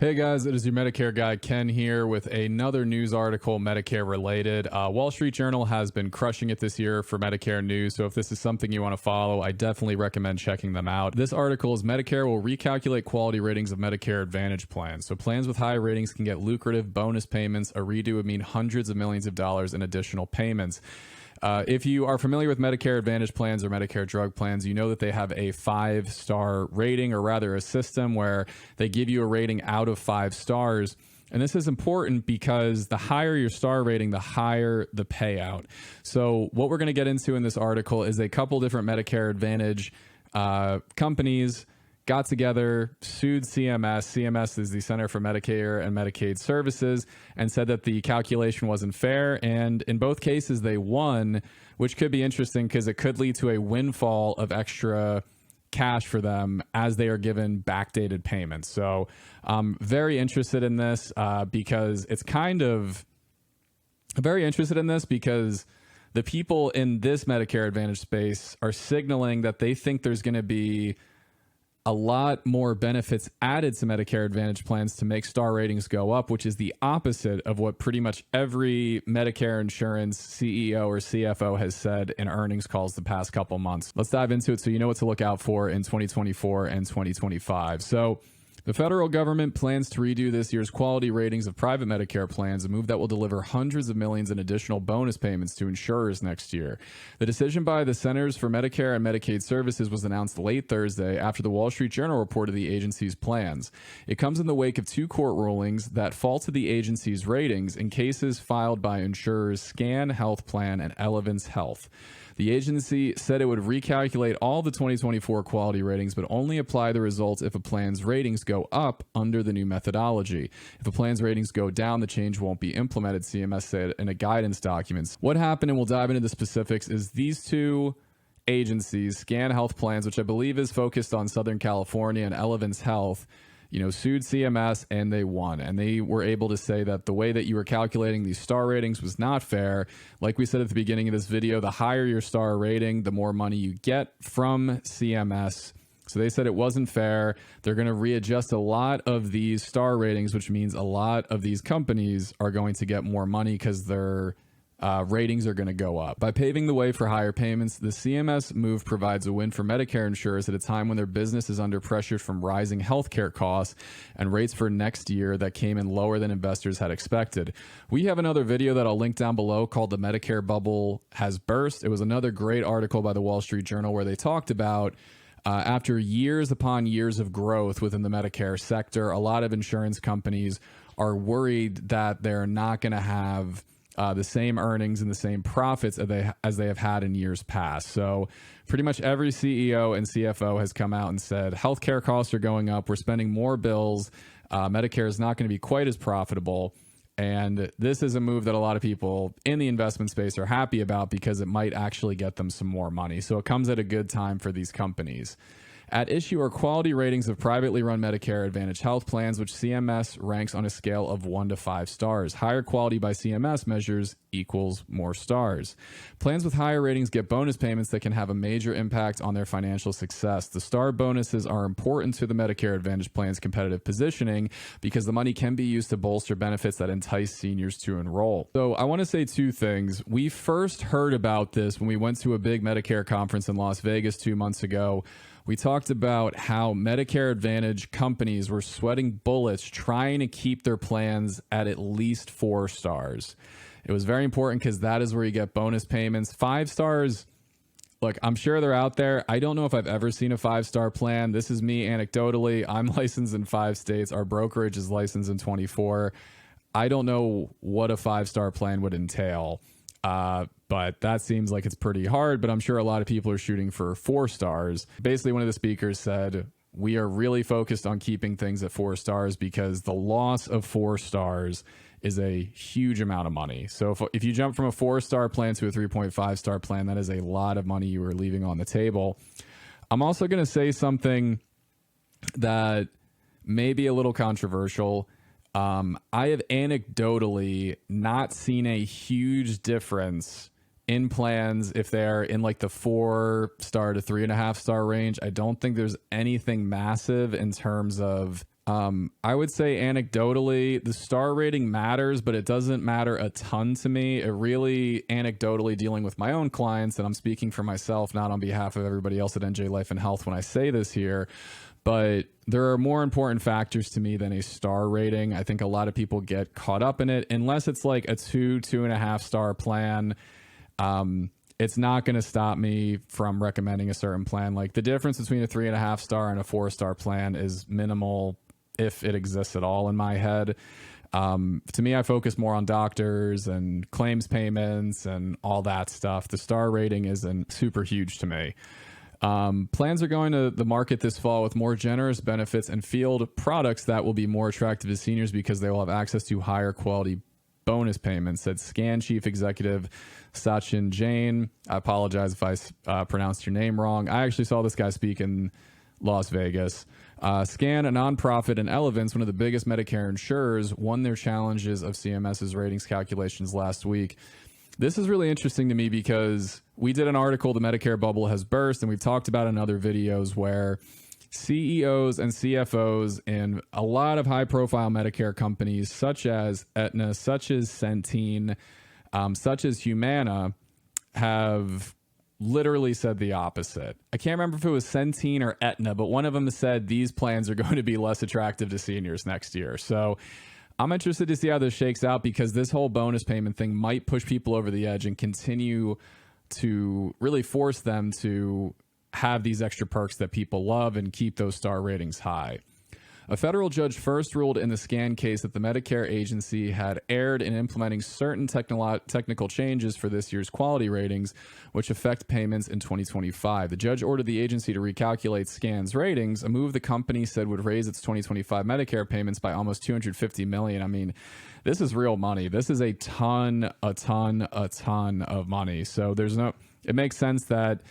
Hey guys, it is your Medicare guy Ken here with another news article Medicare related. Wall Street Journal has been crushing it this year for Medicare news, so if this is something you want to follow, I definitely recommend checking them out. This article is Medicare will recalculate quality ratings of Medicare Advantage plans. So plans with high ratings can get lucrative bonus payments. A redo would mean hundreds of millions of dollars in additional payments. If you are familiar with Medicare Advantage plans or Medicare drug plans, you know that they have a 5-star rating, or rather a system where they give you a rating out of 5 stars. And this is important because the higher your star rating, the higher the payout. So what we're going to get into in this article is a couple different Medicare Advantage companies got together, sued CMS. CMS is the Center for Medicare and Medicaid Services, and said that the calculation wasn't fair. And in both cases, they won, which could be interesting because it could lead to a windfall of extra cash for them as they are given backdated payments. So I'm very interested in this because it's kind of very interested in this because the people in this Medicare Advantage space are signaling that they think there's going to be a lot more benefits added to Medicare Advantage plans to make star ratings go up, which is the opposite of what pretty much every Medicare insurance CEO or CFO has said in earnings calls the past couple months. Let's dive into it so you know what to look out for in 2024 and 2025. So the federal government plans to redo this year's quality ratings of private Medicare plans, a move that will deliver hundreds of millions in additional bonus payments to insurers next year. The decision by the Centers for Medicare and Medicaid Services was announced late Thursday after the Wall Street Journal reported the agency's plans. It comes in the wake of 2 court rulings that faulted the agency's ratings in cases filed by insurers Scan Health Plan and Elevance Health. The agency said it would recalculate all the 2024 quality ratings, but only apply the results if a plan's ratings go up under the new methodology. If a plan's ratings go down, the change won't be implemented, CMS said in a guidance document. What happened, and we'll dive into the specifics, is these 2 agencies, Scan Health Plans, which I believe is focused on Southern California, and Elevance Health, sued CMS, and they won. And they were able to say that the way that you were calculating these star ratings was not fair. Like we said at the beginning of this video, the higher your star rating, the more money you get from CMS. So they said it wasn't fair. They're going to readjust a lot of these star ratings, which means a lot of these companies are going to get more money because their ratings are going to go up. By paving the way for higher payments, the CMS move provides a win for Medicare insurers at a time when their business is under pressure from rising healthcare costs and rates for next year that came in lower than investors had expected. We have another video that I'll link down below called "The Medicare Bubble Has Burst." It was another great article by the Wall Street Journal where they talked about after years upon years of growth within the Medicare sector, a lot of insurance companies are worried that they're not going to have the same earnings and the same profits as they have had in years past. So pretty much every CEO and CFO has come out and said, healthcare costs are going up. We're spending more bills. Medicare is not going to be quite as profitable. And this is a move that a lot of people in the investment space are happy about because it might actually get them some more money. So it comes at a good time for these companies. At issue are quality ratings of privately run Medicare Advantage health plans, which CMS ranks on a scale of 1 to 5 stars. Higher quality by CMS measures equals more stars. Plans with higher ratings get bonus payments that can have a major impact on their financial success. The star bonuses are important to the Medicare Advantage plan's competitive positioning because the money can be used to bolster benefits that entice seniors to enroll. So I want to say 2 things. We first heard about this when we went to a big Medicare conference in Las Vegas 2 months ago. We talked about how Medicare Advantage companies were sweating bullets trying to keep their plans at least 4 stars. It was very important because that is where you get bonus payments. 5 stars, look, I'm sure they're out there. I don't know if I've ever seen a 5-star plan. This is me anecdotally. I'm licensed in 5 states. Our brokerage is licensed in 24. I don't know what a 5-star plan would entail. But that seems like it's pretty hard, but I'm sure a lot of people are shooting for 4 stars. Basically, one of the speakers said, we are really focused on keeping things at 4 stars because the loss of 4 stars is a huge amount of money. So if you jump from a 4-star plan to a 3.5-star plan, that is a lot of money you are leaving on the table. I'm also going to say something that may be a little controversial. I have anecdotally not seen a huge difference in plans if they're in like the 4-star to 3.5-star range. I don't think there's anything massive in terms of I would say anecdotally, the star rating matters, but it doesn't matter a ton to me. It really, anecdotally, dealing with my own clients, and I'm speaking for myself, not on behalf of everybody else at NJ Life and Health when I say this here, but there are more important factors to me than a star rating. I think a lot of people get caught up in it. Unless it's like a 2.5 star plan, it's not going to stop me from recommending a certain plan. Like the difference between a 3.5 star and a 4-star plan is minimal, if it exists at all in my head. To me, I focus more on doctors and claims payments and all that stuff. The star rating isn't super huge to me. Plans are going to the market this fall with more generous benefits and field products that will be more attractive to seniors because they will have access to higher quality bonus payments, said SCAN Chief Executive Sachin Jain. I apologize if I pronounced your name wrong. I actually saw this guy speak in Las Vegas. SCAN, a nonprofit, and Elevance, one of the biggest Medicare insurers, won their challenges of CMS's ratings calculations last week. This is really interesting to me because we did an article, The Medicare Bubble Has Burst, and we've talked about in other videos where CEOs and CFOs in a lot of high-profile Medicare companies, such as Aetna, such as Centene, such as Humana, have literally said the opposite. I can't remember if it was Centene or Aetna, but one of them said these plans are going to be less attractive to seniors next year. So I'm interested to see how this shakes out because this whole bonus payment thing might push people over the edge and continue to really force them to have these extra perks that people love and keep those star ratings high. A federal judge first ruled in the SCAN case that the Medicare agency had erred in implementing certain technical changes for this year's quality ratings, which affect payments in 2025. The judge ordered the agency to recalculate SCAN's ratings, a move the company said would raise its 2025 Medicare payments by almost $250 million. I mean, this is real money. This is a ton of money. So it makes sense that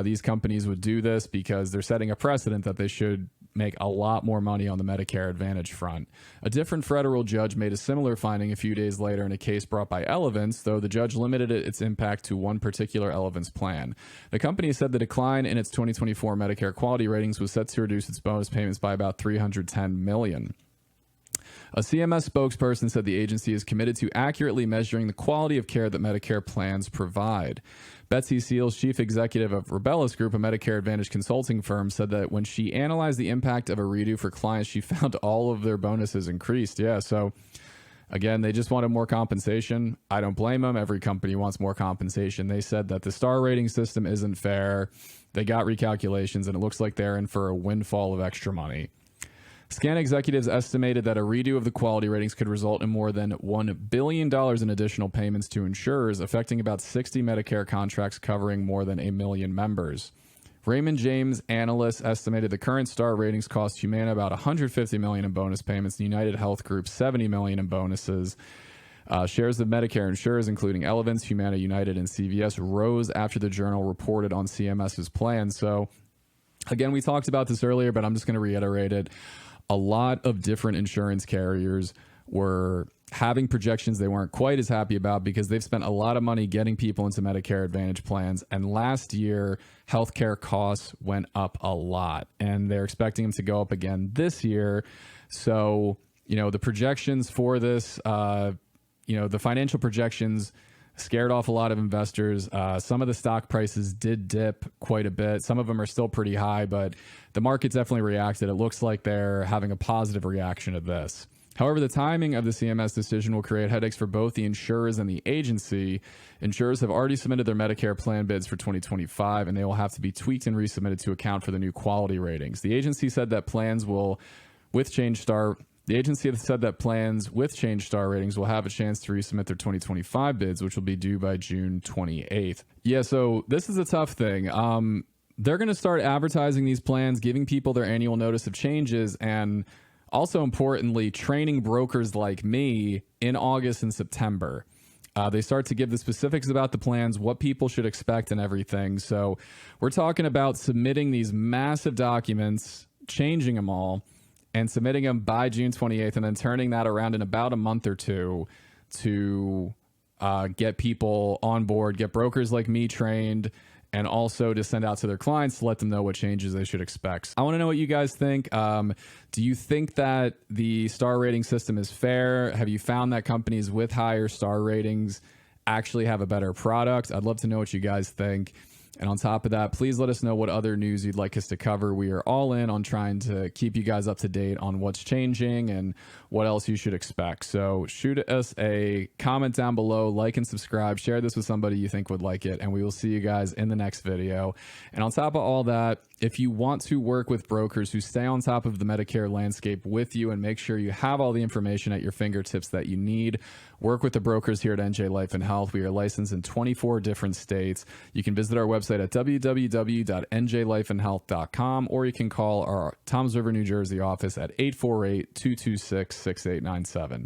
these companies would do this because they're setting a precedent that they should make a lot more money on the Medicare Advantage front. A different federal judge made a similar finding a few days later in a case brought by Elevance, though the judge limited its impact to one particular Elevance plan. The company said the decline in its 2024 Medicare quality ratings was set to reduce its bonus payments by about $310 million. A CMS spokesperson said the agency is committed to accurately measuring the quality of care that Medicare plans provide. Betsy Seals, chief executive of Rebellis Group, a Medicare Advantage consulting firm, said that when she analyzed the impact of a redo for clients, she found all of their bonuses increased. Yeah, so again, they just wanted more compensation. I don't blame them. Every company wants more compensation. They said that the star rating system isn't fair. They got recalculations, and it looks like they're in for a windfall of extra money. SCAN executives estimated that a redo of the quality ratings could result in more than $1 billion in additional payments to insurers, affecting about 60 Medicare contracts covering more than 1 million members. Raymond James analysts estimated the current star ratings cost Humana about $150 million in bonus payments, and United Health Group $70 million in bonuses. Shares of Medicare insurers, including Elevance, Humana, United, and CVS, rose after the Journal reported on CMS's plan. So, again, we talked about this earlier, but I'm just going to reiterate it. A lot of different insurance carriers were having projections they weren't quite as happy about because they've spent a lot of money getting people into Medicare Advantage plans. And last year, healthcare costs went up a lot, and they're expecting them to go up again this year. So, the projections for this, the financial projections scared off a lot of investors. Some of the stock prices did dip quite a bit. Some of them are still pretty high, but the market definitely reacted. It looks like they're having a positive reaction to this. However, the timing of the CMS decision will create headaches for both the insurers and the agency. Insurers have already submitted their Medicare plan bids for 2025, and they will have to be tweaked and resubmitted to account for the new quality ratings. The agency said that plans with change star ratings will have a chance to resubmit their 2025 bids, which will be due by June 28th. Yeah, so this is a tough thing. They're going to start advertising these plans, giving people their annual notice of changes, and also importantly, training brokers like me in August and September. They start to give the specifics about the plans, what people should expect and everything. So we're talking about submitting these massive documents, changing them all, and submitting them by June 28th, and then turning that around in about a month or two to get people on board, get brokers like me trained, and also to send out to their clients to let them know what changes they should expect. I want to know what you guys think. Do you think that the star rating system is fair? Have you found that companies with higher star ratings actually have a better product? I'd love to know what you guys think. And on top of that, please let us know what other news you'd like us to cover. We are all in on trying to keep you guys up to date on what's changing and what else you should expect. So shoot us a comment down below, like and subscribe, share this with somebody you think would like it, and we will see you guys in the next video. And on top of all that, if you want to work with brokers who stay on top of the Medicare landscape with you and make sure you have all the information at your fingertips that you need, work with the brokers here at NJ Life and Health. We are licensed in 24 different states. You can visit our website at www.njlifeandhealth.com, or you can call our Toms River, New Jersey office at 848-226-6897.